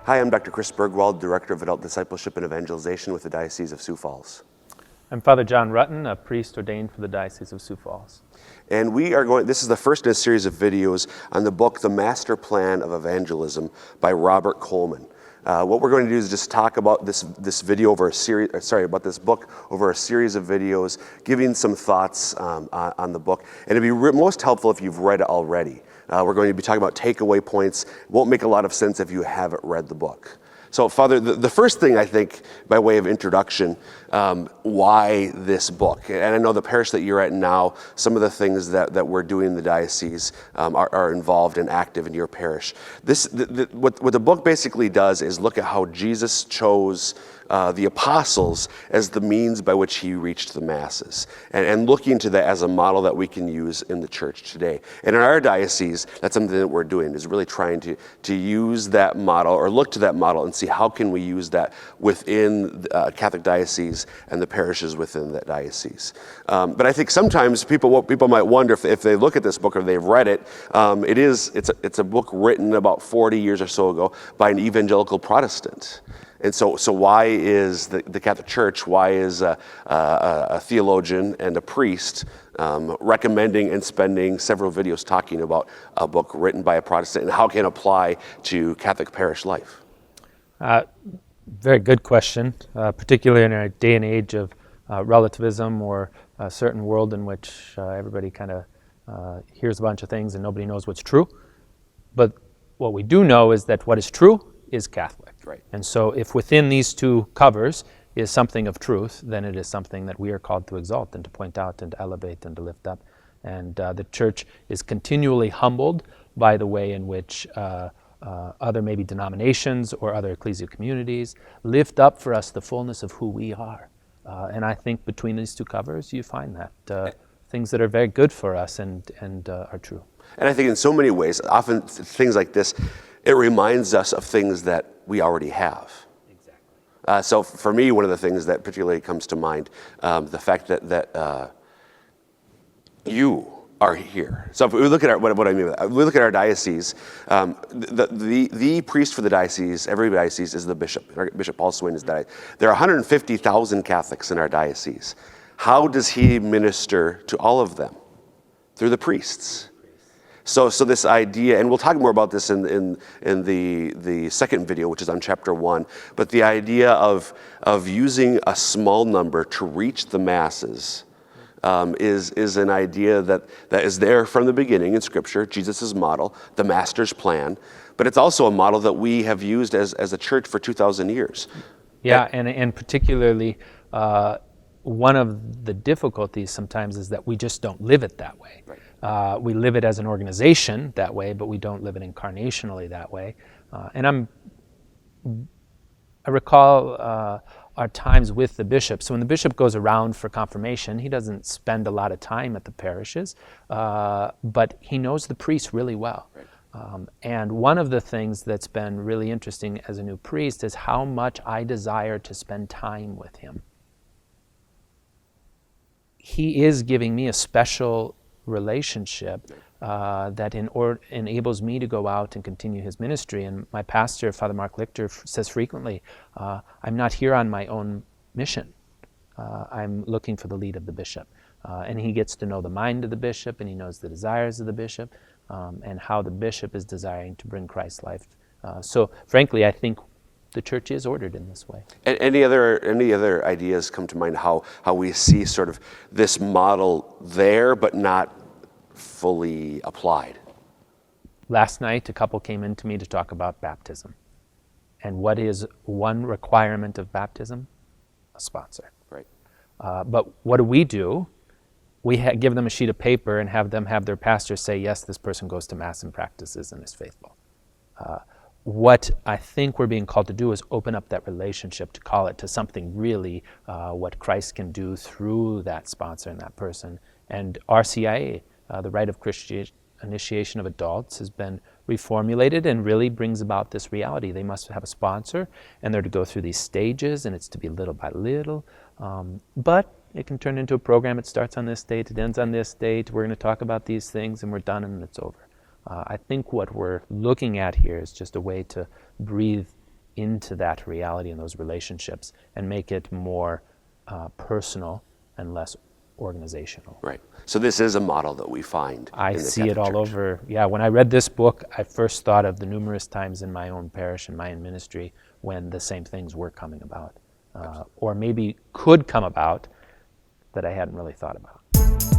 Hi, I'm Dr. Chris Bergwald, Director of Adult Discipleship and Evangelization with the Diocese of Sioux Falls. I'm Father John Rutten, a priest ordained for the Diocese of Sioux Falls. And this is the first in a series of videos on the book, The Master Plan of Evangelism by Robert Coleman. What we're going to do is just talk about this video over about this book over a series of videos, giving some thoughts on the book. And it'd be most helpful if you've read it already. We're going to be talking about takeaway points. It won't make a lot of sense if you haven't read the book. So, Father, the first thing I think, by way of introduction, why this book? And I know the parish that you're at now, some of the things that we're doing in the diocese are involved and active in your parish. What the book basically does is look at how Jesus chose the apostles as the means by which he reached the masses, and looking to that as a model that we can use in the church today. And in our diocese, that's something that we're doing, is really trying to use that model, or look to that model and see how can we use that within the Catholic diocese and the parishes within that diocese. But I think sometimes people might wonder if they look at this book or they've read it. It's a book written about 40 years or so ago by an evangelical Protestant. And so why is the Catholic Church, why is a theologian and a priest recommending and spending several videos talking about a book written by a Protestant, and how can it apply to Catholic parish life? Very good question, particularly in our day and age of relativism, or a certain world in which everybody kind of hears a bunch of things and nobody knows what's true. But what we do know is that what is true is Catholic. Right. And so if within these two covers is something of truth, then it is something that we are called to exalt and to point out and to elevate and to lift up. And the church is continually humbled by the way in which other maybe denominations or other ecclesial communities lift up for us the fullness of who we are. And I think between these two covers you find that things that are very good for us and are true. And I think in so many ways, often things like this, it reminds us of things that we already have. Exactly. So for me, one of the things that particularly comes to mind, the fact that you are here. So if we look at what I mean by that, we look at our diocese, the priest for the diocese, every diocese, is the bishop. Bishop Paul Swain is died. There are 150,000 Catholics in our diocese. How does he minister to all of them? Through the priests. So this idea, and we'll talk more about this in the second video, which is on chapter 1, but the idea of using a small number to reach the masses is an idea that is there from the beginning in Scripture, Jesus' model, the Master's plan, but it's also a model that we have used as a church for 2,000 years. Yeah, and particularly one of the difficulties sometimes is that we just don't live it that way. Right. We live it as an organization that way, but we don't live it incarnationally that way. And I recall our times with the bishop. So when the bishop goes around for confirmation, he doesn't spend a lot of time at the parishes, but he knows the priests really well. Right. And one of the things that's been really interesting as a new priest is how much I desire to spend time with him. He is giving me a special relationship that enables me to go out and continue his ministry. And my pastor, Father Mark Lichter, says frequently, I'm not here on my own mission. I'm looking for the lead of the bishop. And he gets to know the mind of the bishop, and he knows the desires of the bishop, and how the bishop is desiring to bring Christ's life. So frankly, I think the church is ordered in this way. And any other ideas come to mind how we see sort of this model there, but not fully applied? Last night, a couple came in to me to talk about baptism. And what is one requirement of baptism? A sponsor. Right. But what do? We give them a sheet of paper and have them have their pastor say, yes, this person goes to Mass and practices and is faithful. What I think we're being called to do is open up that relationship, to call it to something really what Christ can do through that sponsor and that person. And RCIA, the Rite of Christian Initiation of Adults, has been reformulated and really brings about this reality. They must have a sponsor, and they're to go through these stages, and it's to be little by little. But it can turn into a program. It starts on this date, it ends on this date. We're going to talk about these things, and we're done, and it's over. I think what we're looking at here is just a way to breathe into that reality and those relationships and make it more personal and less organizational. Right. So this is a model that we find I in the see it Catholic all Church. over. Yeah, when I read this book, I first thought of the numerous times in my own parish and my own ministry when the same things were coming about, or maybe could come about that I hadn't really thought about.